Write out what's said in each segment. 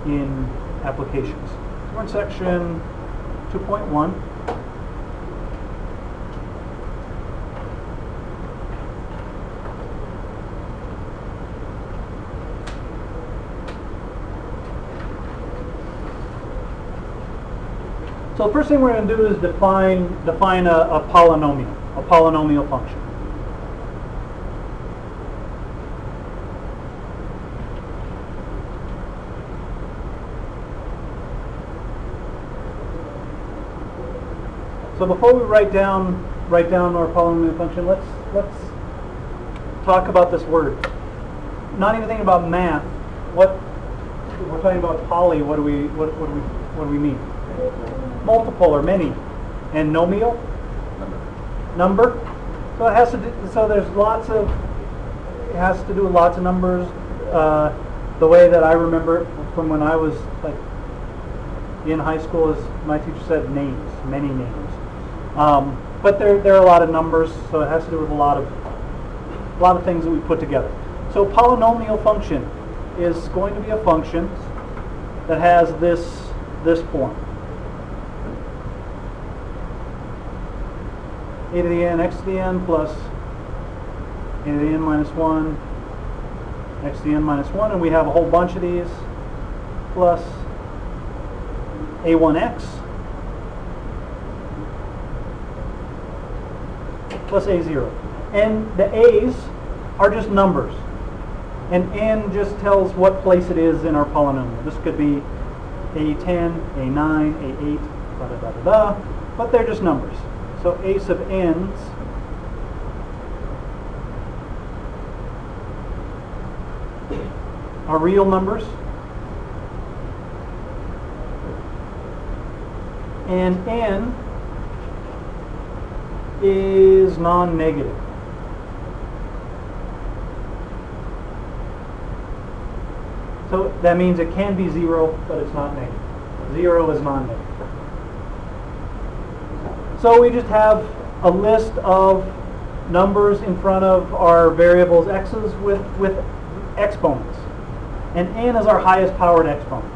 in applications. We're in section 2.1. So the first thing we're going to do is define a polynomial function. So before we write down our polynomial function, let's talk about this word. Not even thinking about math. What we're talking about poly. What do we mean? Multiple or many, and nomial, number. So it has to do. So there's it has to do with lots of numbers. The way that I remember it from when I was like in high school is my teacher said names, many names. But there are a lot of numbers, so it has to do with a lot of things that we put together. So polynomial function is going to be a function that has this form. A to the n, x to the n plus a to the n minus 1, x to the n minus 1, and we have a whole bunch of these, plus a1x plus a0. And the a's are just numbers, and n just tells what place it is in our polynomial. This could be a10, a9, a8, da da da da da, but they're just numbers. So a sub n's are real numbers, and n is non-negative. So that means it can be 0, but it's not negative. 0 is non-negative. So we just have a list of numbers in front of our variables x's with exponents. And n is our highest powered exponent.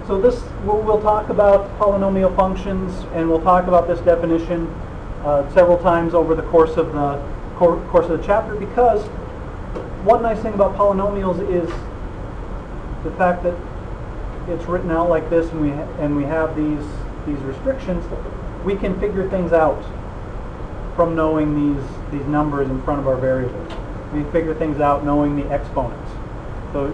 So we'll talk about polynomial functions, and we'll talk about this definition several times over the course of the chapter, because one nice thing about polynomials is the fact that it's written out like this, and we have these restrictions. We can figure things out from knowing these numbers in front of our variables. We figure things out knowing the exponents. So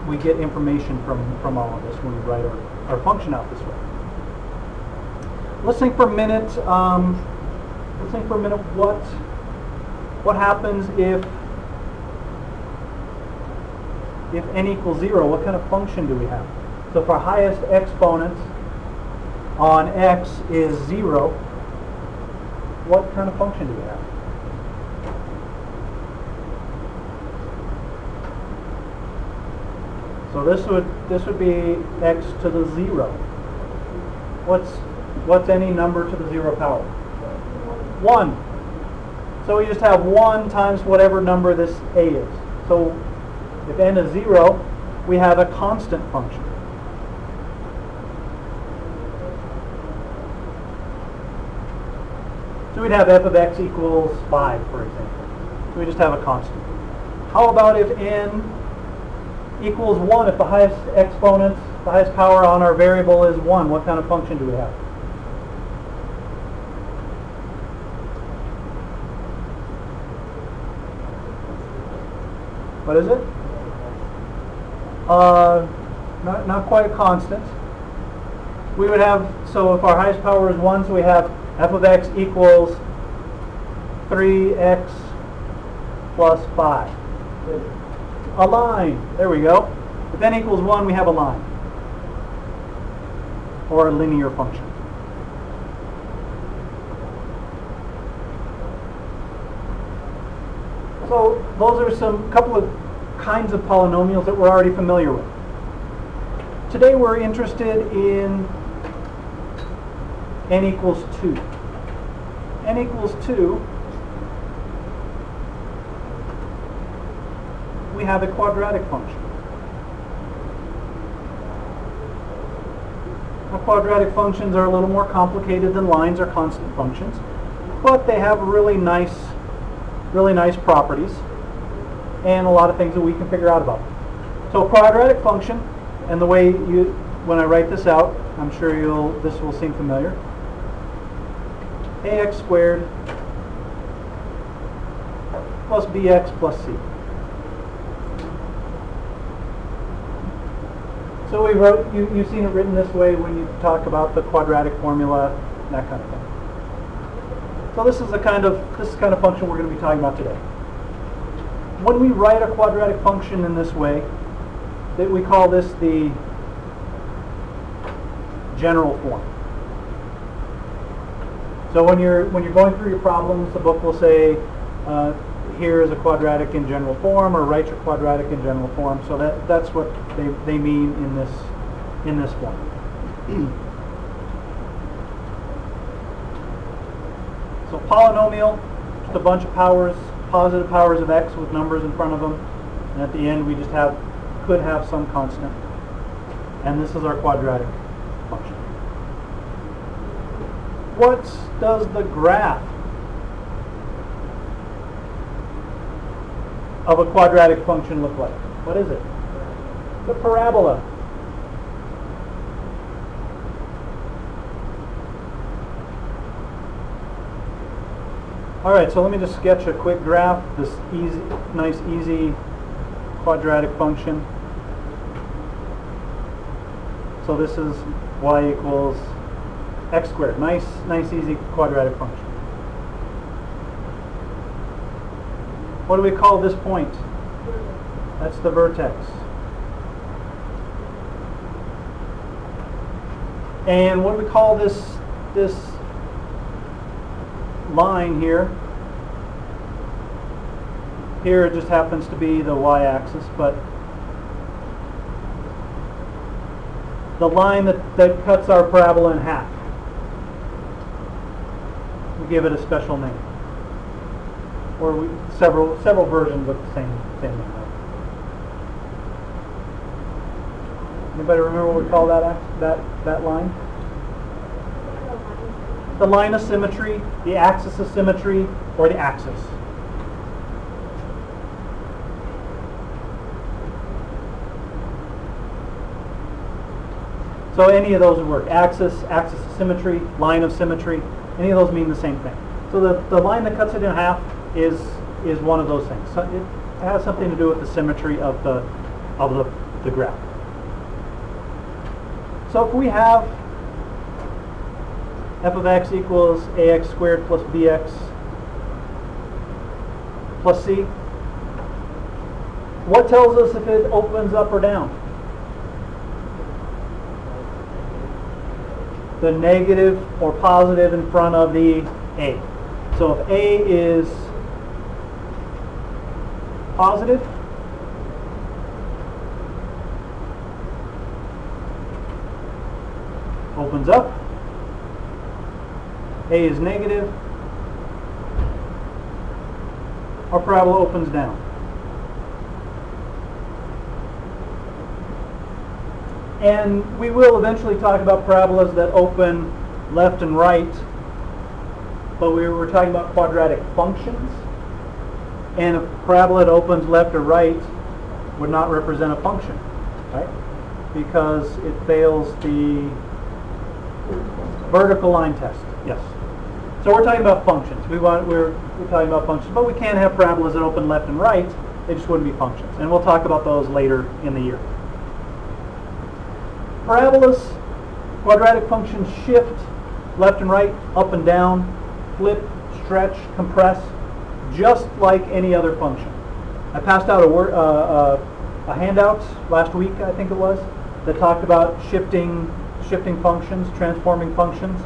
we get information from all of this when we write our function out this way. Let's think for a minute. What happens if n equals 0? What kind of function do we have? So if our highest exponent on x is 0, what kind of function do we have? So this would be x to the 0. What's any number to the 0 power? 1. So we just have 1 times whatever number this a is. So if n is 0, we have a constant function. So we'd have f of x equals 5, for example. So we just have a constant. How about if n equals 1? If the highest exponent, the highest power on our variable is 1, what kind of function do we have? What is it? Not quite a constant. We would have, so if our highest power is 1, so we have f of x equals 3x plus 5. A line. There we go. If n equals 1, we have a line. Or a linear function. So those are couple of kinds of polynomials that we're already familiar with. Today we're interested in n equals 2. N equals 2, we we have a quadratic function. Now, quadratic functions are a little more complicated than lines or constant functions, but they have really nice properties and a lot of things that we can figure out about them. So a quadratic function, and the way when I write this out, I'm sure this will seem familiar. Ax squared plus bx plus c. So you've seen it written this way when you talk about the quadratic formula, that kind of thing. So this is the kind of function we're going to be talking about today. When we write a quadratic function in this way, that we call this the general form. So when you're going through your problems, the book will say, here is a quadratic in general form, or write your quadratic in general form. So that's what they mean in this form. So polynomial, just a bunch of powers, positive powers of x with numbers in front of them, and at the end we just could have some constant. And this is our quadratic function. What does the graph of a quadratic function look like? What is it? The parabola. All right, so let me just sketch a quick graph, this nice, easy quadratic function. So this is y equals x squared. Nice, easy quadratic function. What do we call this point? That's the vertex. And what do we call this line here? Here it just happens to be the y-axis, but the line that cuts our parabola in half, we give it a special name. Or several versions of the same name. Anybody remember what we call that line? The line of symmetry, the axis of symmetry, or the axis. So any of those would work. Axis of symmetry, line of symmetry, any of those mean the same thing. So the line that cuts it in half is one of those things. So it has something to do with the symmetry of the graph. So if we have f of x equals ax squared plus bx plus c, what tells us if it opens up or down? The negative or positive in front of the a. So if a is positive, opens up. A is negative, our parabola opens down. And we will eventually talk about parabolas that open left and right, but we were talking about quadratic functions. And a parabola that opens left or right would not represent a function, right? Because it fails the vertical line test. Yes. So we're talking about functions. We're talking about functions, but we can have parabolas that open left and right. They just wouldn't be functions, and we'll talk about those later in the year. Parabolas, quadratic functions shift left and right, up and down, flip, stretch, compress, just like any other function. I passed out a handout last week, I think it was, that talked about shifting functions, transforming functions.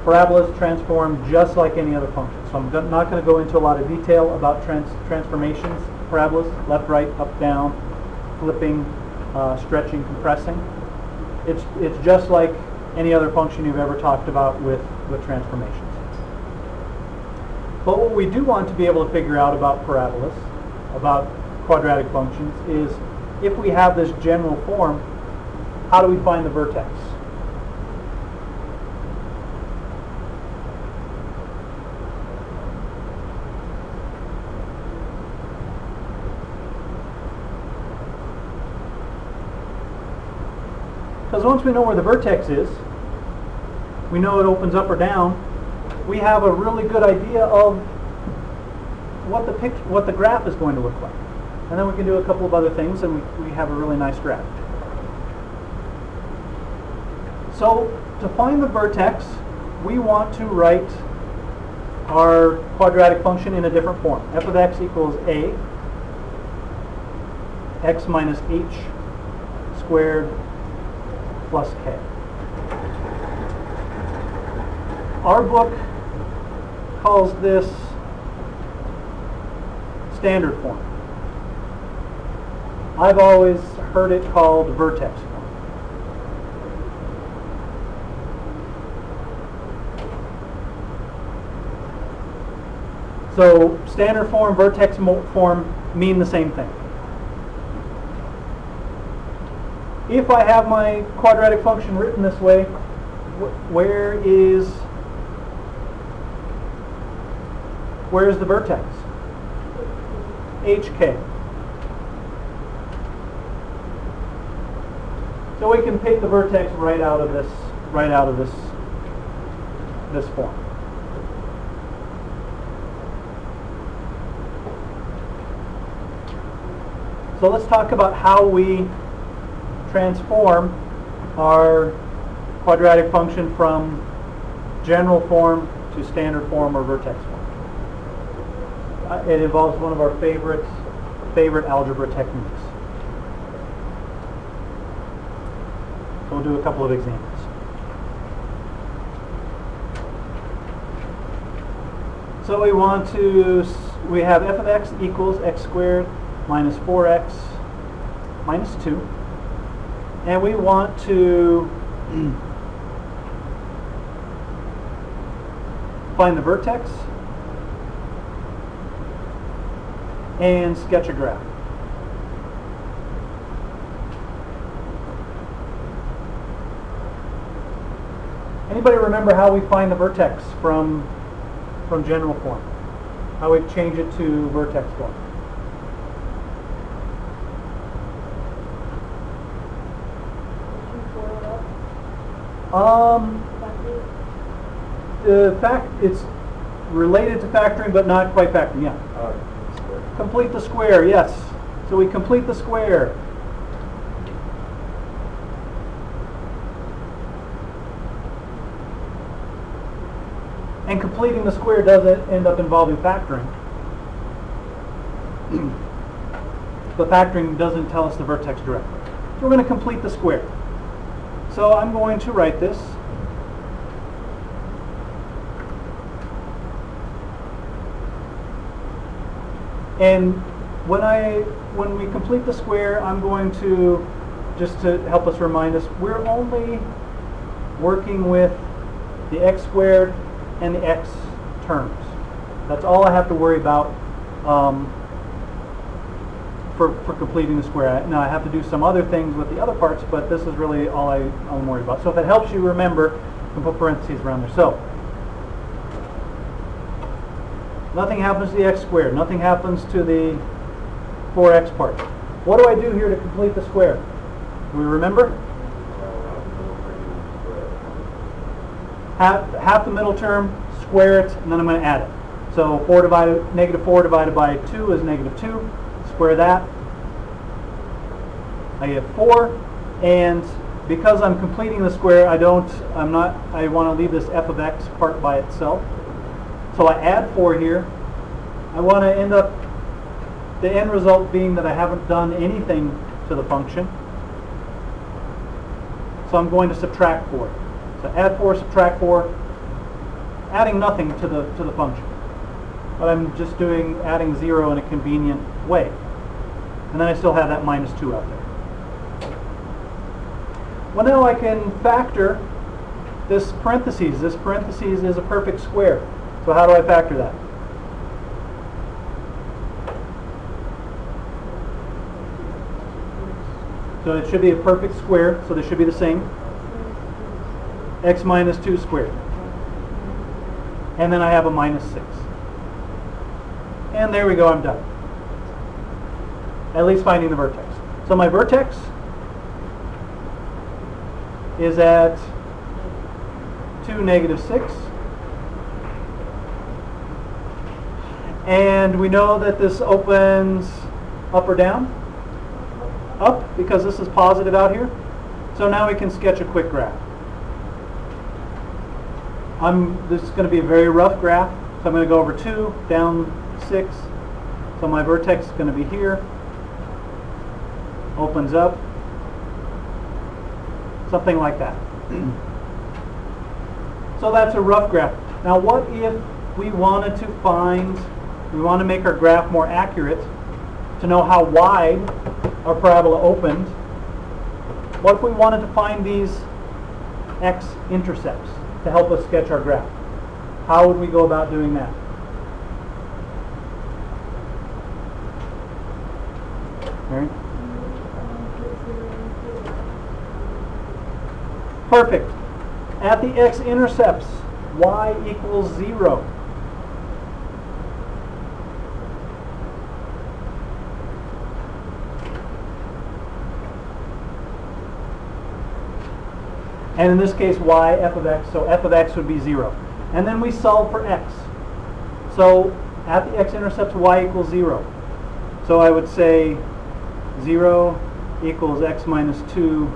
Parabolas transform just like any other function. So I'm not going to go into a lot of detail about transformations. Parabolas, left, right, up, down, flipping, stretching, compressing. It's just like any other function you've ever talked about with transformations. But what we do want to be able to figure out about parabolas, about quadratic functions is if we have this general form, how do we find the vertex? Because once we know where the vertex is, we know it opens up or down, we have a really good idea of what the graph is going to look like. And then we can do a couple of other things and we have a really nice graph. So to find the vertex, we want to write our quadratic function in a different form. F of x equals a x minus h squared plus k. Our book calls this standard form. I've always heard it called vertex form. So standard form, vertex form mean the same thing. If I have my quadratic function written this way, where's the vertex? HK. So we can take the vertex right out of this form. So let's talk about how we transform our quadratic function from general form to standard form or vertex form. It involves one of our favorite algebra techniques. So we'll do a couple of examples. So we have f of x equals x squared minus 4x minus 2. And we want to find the vertex and sketch a graph. Anybody remember how we find the vertex from general form? How we change it to vertex form? It's related to factoring, but not quite factoring. Yeah. Complete the square. Yes. So we complete the square. And completing the square doesn't end up involving factoring. But factoring doesn't tell us the vertex directly. So we're going to complete the square. So I'm going to write this. And when we complete the square, I'm going to, just to help us remind us, we're only working with the x squared and the x terms. That's all I have to worry about for completing the square. Now I have to do some other things with the other parts, but this is really all I'm worried about. So if it helps you remember, you can put parentheses around there. So nothing happens to the x squared. Nothing happens to the 4x part. What do I do here to complete the square? Do we remember? Half the middle term, square it, and then I'm going to add it. So negative 4 divided by 2 is negative 2. Square that. I get 4, and because I'm completing the square, I want to leave this f of x part by itself. So I add 4 here. I want to end up the end result being that I haven't done anything to the function. So I'm going to subtract 4. So add 4, subtract 4, adding nothing to the function. But I'm just adding 0 in a convenient way. And then I still have that minus 2 out there. Well, now I can factor this parentheses. This parentheses is a perfect square. So how do I factor that? So it should be a perfect square, so they should be the same. X minus 2 squared. And then I have a minus 6. And there we go, I'm done. At least finding the vertex. So my vertex is at 2, negative 6. And we know that this opens up or down? Up, because this is positive out here. So now we can sketch a quick graph. This is going to be a very rough graph. So I'm going to go over 2, down 6. So my vertex is going to be here. Opens up. Something like that. So that's a rough graph. Now what if we wanted to we want to make our graph more accurate to know how wide our parabola opened? What if we wanted to find these x-intercepts to help us sketch our graph? How would we go about doing that? Mary? Perfect. At the x-intercepts, y equals 0. And in this case, y f of x, so f of x would be 0. And then we solve for x. So at the x-intercepts, y equals 0. So I would say 0 equals x minus 2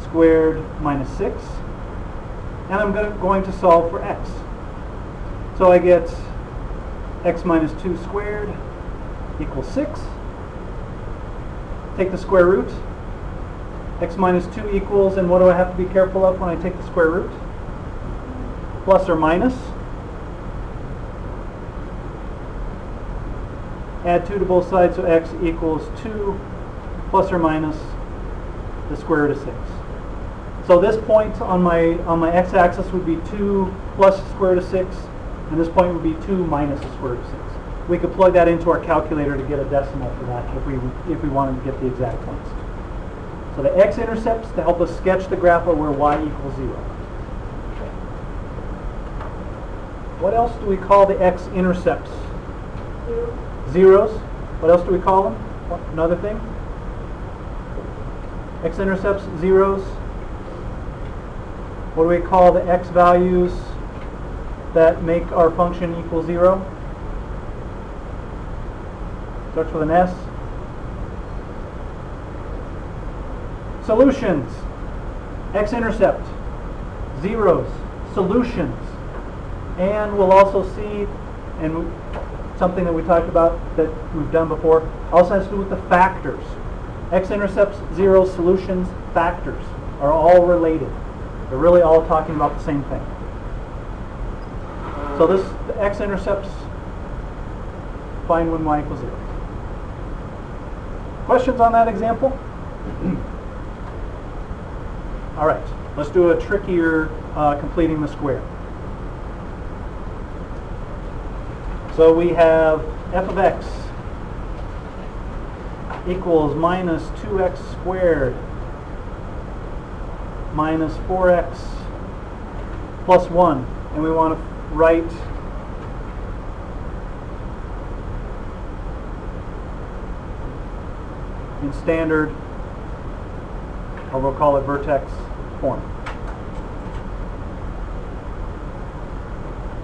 squared minus 6. And I'm going to solve for x. So I get x minus 2 squared equals 6. Take the square root. X minus 2 equals, and what do I have to be careful of when I take the square root? Plus or minus. Add 2 to both sides, so x equals 2 plus or minus the square root of 6. So this point on my x-axis would be 2 plus the square root of 6, and this point would be 2 minus the square root of 6. We could plug that into our calculator to get a decimal for that if we wanted to get the exact points. So the x-intercepts to help us sketch the graph are where y equals 0. What else do we call the x-intercepts? Zeros. What else do we call them? Another thing? X-intercepts, zeros. What do we call the x values that make our function equal 0? Starts with an S. Solutions. X-intercept. Zeros. Solutions. And we'll also see, and something that we talked about that we've done before, also has to do with the factors. X-intercepts, zeros, solutions, factors are all related. They're really all talking about the same thing. So the x-intercepts, find when y equals 0. Questions on that example? All right, let's do a trickier completing the square. So we have f of x equals minus 2x squared minus 4x plus 1. And we want to write in standard, or we'll call it vertex form.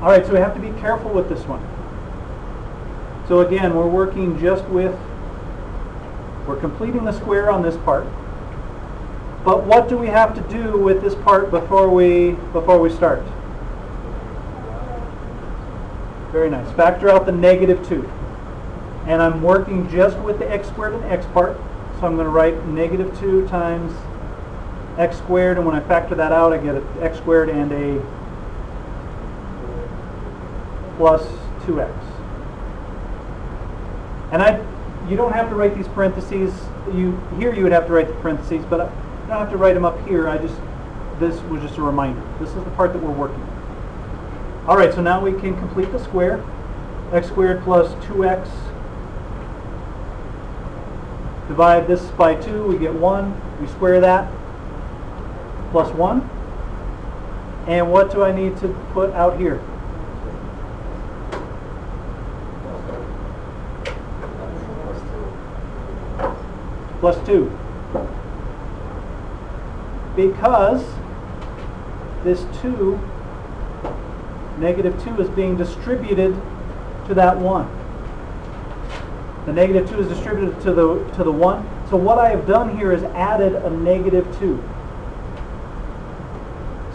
All right, so we have to be careful with this one. So again, we're working just with, we're completing the square on this part. But what do we have to do with this part before we start? Very nice. Factor out the negative 2. And I'm working just with the x squared and x part. So I'm going to write negative 2 times x squared. And when I factor that out, I get an x squared and a plus 2x. And you don't have to write these parentheses. Here you would have to write the parentheses, but I don't have to write them up here. This was just a reminder. This is the part that we're working with. All right, so now we can complete the square. X squared plus 2x Divide this by 2, we get 1. We square that, plus 1. And what do I need to put out here? Plus 2. Because this 2, negative 2, is being distributed to that 1. The negative 2 is distributed to the 1. So what I have done here is added a negative 2.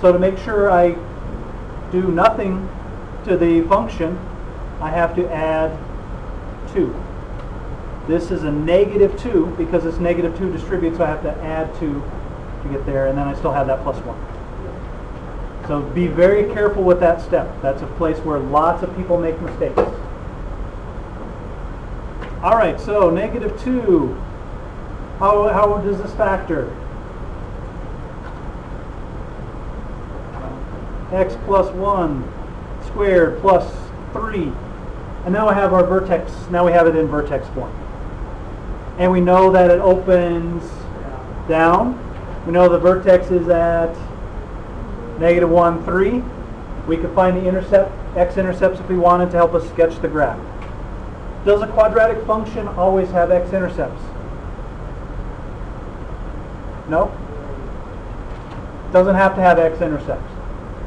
So to make sure I do nothing to the function, I have to add 2. This is a negative 2 because it's negative 2 distributed, so I have to add 2 to get there, and then I still have that plus 1. So be very careful with that step. That's a place where lots of people make mistakes. All right, so negative 2. How does this factor? X plus 1 squared plus 3. And now I have our vertex. Now we have it in vertex form. And we know that it opens down. We know the vertex is at negative 1, 3. We could find the intercept, x-intercepts, if we wanted to help us sketch the graph. Does a quadratic function always have x-intercepts? No? Doesn't have to have x-intercepts.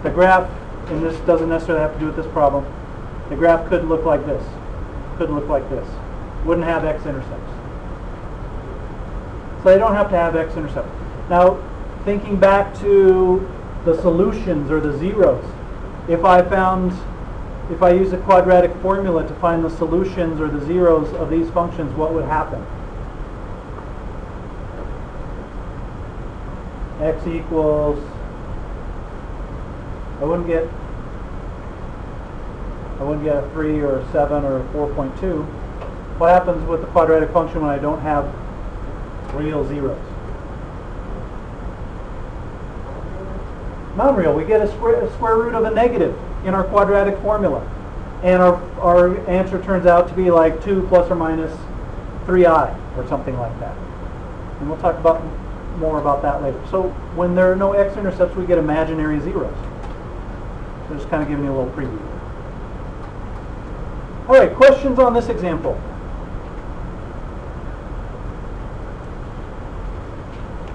The graph, and this doesn't necessarily have to do with this problem, the graph could look like this. Could look like this. Wouldn't have x-intercepts. So they don't have to have x-intercepts. Now, thinking back to the solutions or the zeros, if I use a quadratic formula to find the solutions or the zeros of these functions, what would happen? X equals, I wouldn't get a 3 or a 7 or a 4.2. What happens with the quadratic function when I don't have real zeros? Non-real. We get a square root of a negative in our quadratic formula. And our answer turns out to be like 2 plus or minus 3i or something like that. And we'll talk more about that later. So when there are no x-intercepts, we get imaginary zeros. So just kind of giving you a little preview. All right, questions on this example?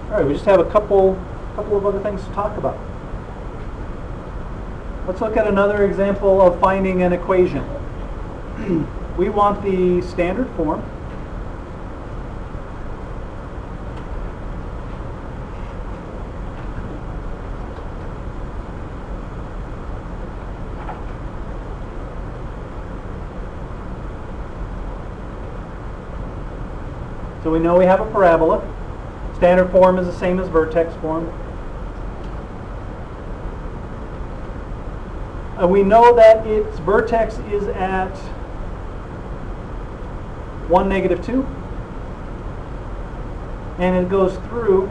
All right, we just have a couple of other things to talk about. Let's look at another example of finding an equation. We want the standard form. So we know we have a parabola. Standard form is the same as vertex form. We know that its vertex is at 1, negative 2. And it goes through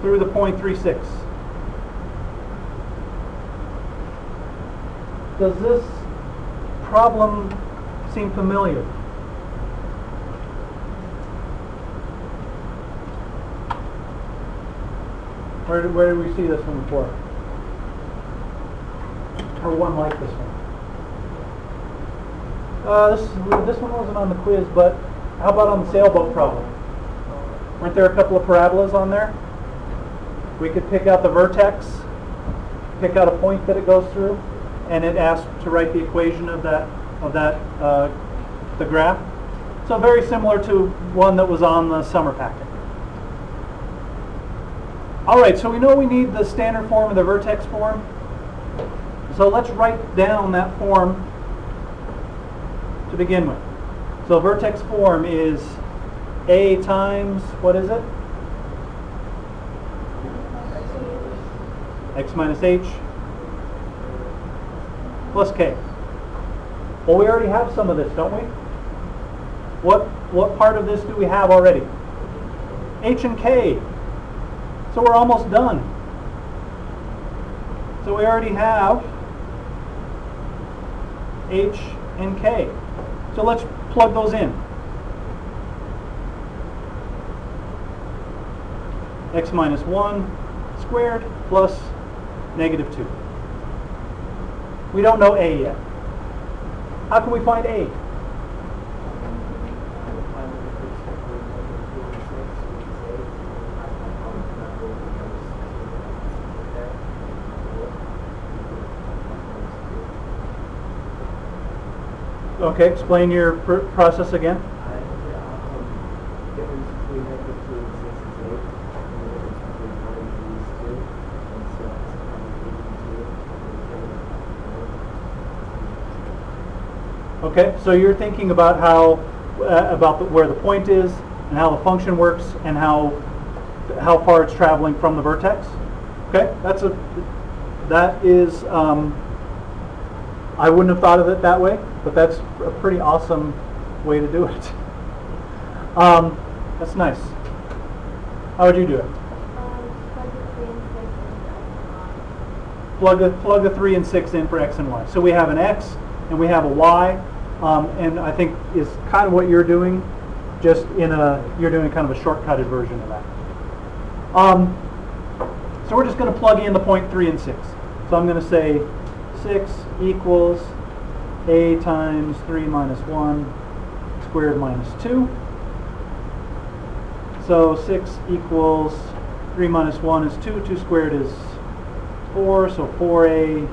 the point 36. Does this problem seem familiar? Where did we see this one before? Or one like this one? This one wasn't on the quiz, but how about on the sailboat problem? Weren't there a couple of parabolas on there? We could pick out the vertex, pick out a point that it goes through, and it asked to write the equation of the graph. So very similar to one that was on the summer packet. All right, so we know we need the standard form and the vertex form. So let's write down that form to begin with. So vertex form is A times, what is it? X minus H plus K. Well, we already have some of this, don't we? What part of this do we have already? H and K. So we're almost done. So we already have h, and k. So let's plug those in. X minus 1 squared plus negative 2. We don't know a yet. How can we find a? Okay, explain your process again. Okay, so you're thinking about how where the point is and how the function works and how far it's traveling from the vertex. Okay, that is I wouldn't have thought of it that way, but that's a pretty awesome way to do it. That's nice. How would you do it? Plug the 3 and 6 in for x and y. So we have an x and we have a y, and I think is kind of what you're doing, just you're doing kind of a shortcutted version of that. So we're just going to plug in the point 3 and 6. So I'm going to say 6 equals a times 3 minus 1 squared minus 2. So 6 equals 3 minus 1 is 2. 2 squared is 4. So 4a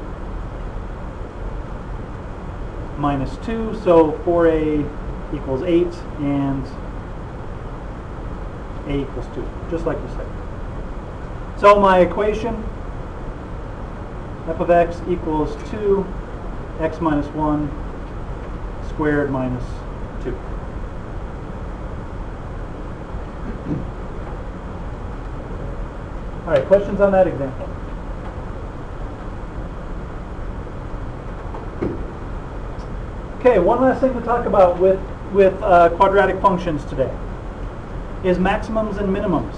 minus 2. So 4a equals 8 and a equals 2, just like you said. So my equation, f of x equals 2 x minus 1 squared minus 2. All right, questions on that example? Okay, one last thing to talk about with quadratic functions today is maximums and minimums.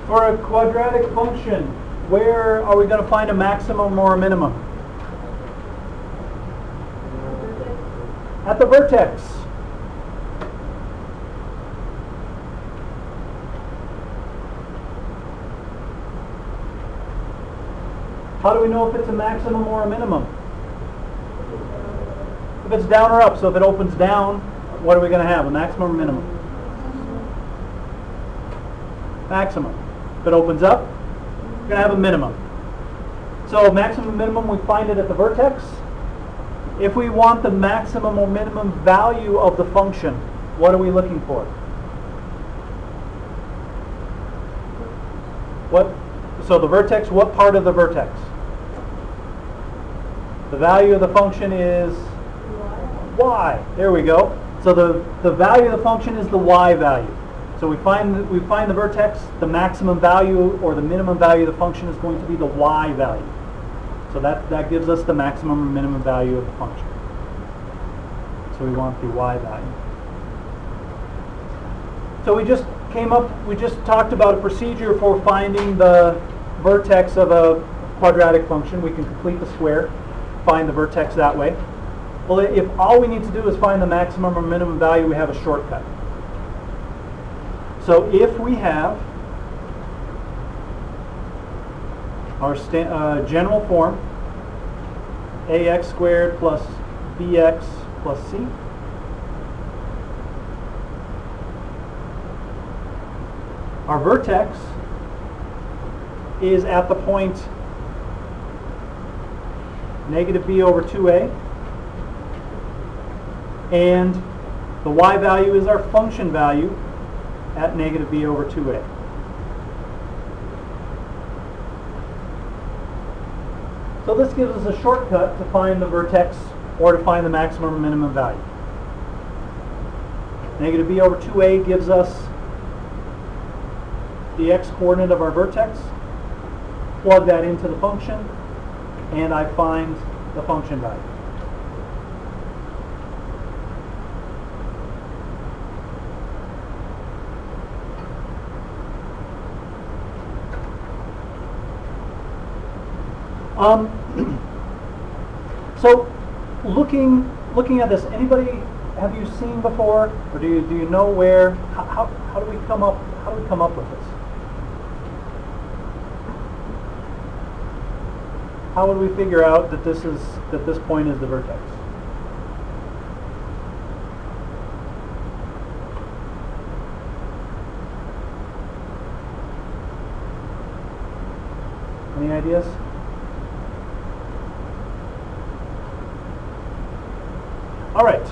For a quadratic function, where are we going to find a maximum or a minimum? At the vertex. How do we know if it's a maximum or a minimum? If it's down or up. So if it opens down, what are we going to have? A maximum or minimum? Maximum. If it opens up, we're going to have a minimum. So maximum and minimum, we find it at the vertex. If we want the maximum or minimum value of the function, what are we looking for? So the vertex, what part of the vertex? The value of the function is y. There we go. So the value of the function is the y value. So we find the vertex, the maximum value or the minimum value of the function is going to be the y value. So that gives us the maximum or minimum value of the function. So we want the y value. So we just talked about a procedure for finding the vertex of a quadratic function. We can complete the square, find the vertex that way. Well, if all we need to do is find the maximum or minimum value, we have a shortcut. So if we have our general form, ax squared plus bx plus c, our vertex is at the point negative b over 2a, and the y value is our function value at negative b over 2a. So this gives us a shortcut to find the vertex or to find the maximum or minimum value. Negative b over 2a gives us the x-coordinate of our vertex. Plug that into the function, and I find the function value. So looking at this, anybody have you seen before, or do you know where? How do we come up with this? How would we figure out that this point is the vertex? Any ideas? All right.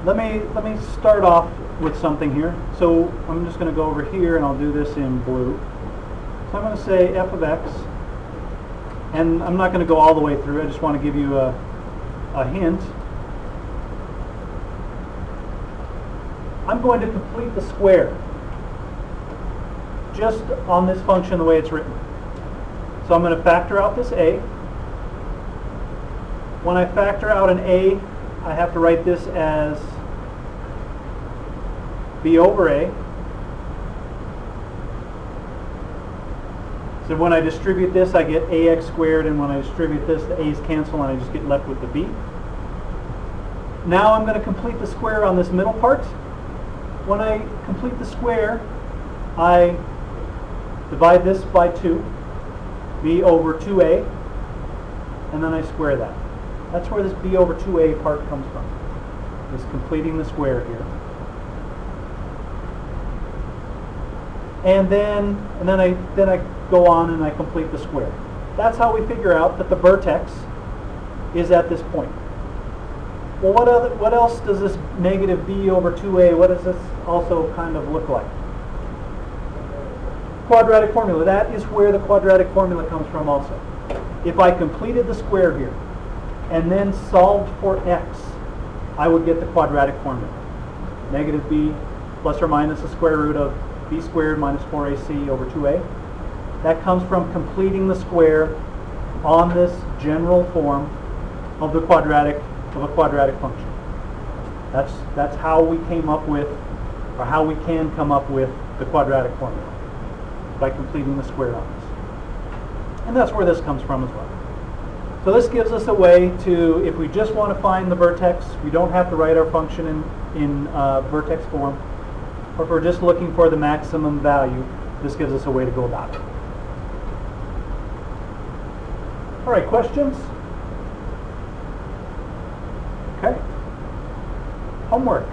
Let me start off with something here. So I'm just going to go over here and I'll do this in blue. So I'm going to say f of x, and I'm not going to go all the way through. I just want to give you a hint. I'm going to complete the square just on this function the way it's written. So I'm going to factor out this a. When I factor out an a, I have to write this as b over a. So when I distribute this, I get ax squared, and when I distribute this, the a's cancel, and I just get left with the b. Now I'm going to complete the square on this middle part. When I complete the square, I divide this by 2, b over 2a, and then I square that. That's where this b over 2a part comes from, is completing the square here. And then I go on and I complete the square. That's how we figure out that the vertex is at this point. Well, what else does this negative b over 2a, what does this also kind of look like? Quadratic formula. That is where the quadratic formula comes from also. If I completed the square here and then solved for x, I would get the quadratic formula. Negative b plus or minus the square root of b squared minus 4ac over 2a. That comes from completing the square on this general form of a quadratic function. That's how we came up with, or how we can come up with the quadratic formula, by completing the square on this. And that's where this comes from as well. So this gives us a way to, if we just want to find the vertex, we don't have to write our function in vertex form. Or if we're just looking for the maximum value, this gives us a way to go about it. All right, questions? Okay. Homework.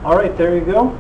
All right, there you go.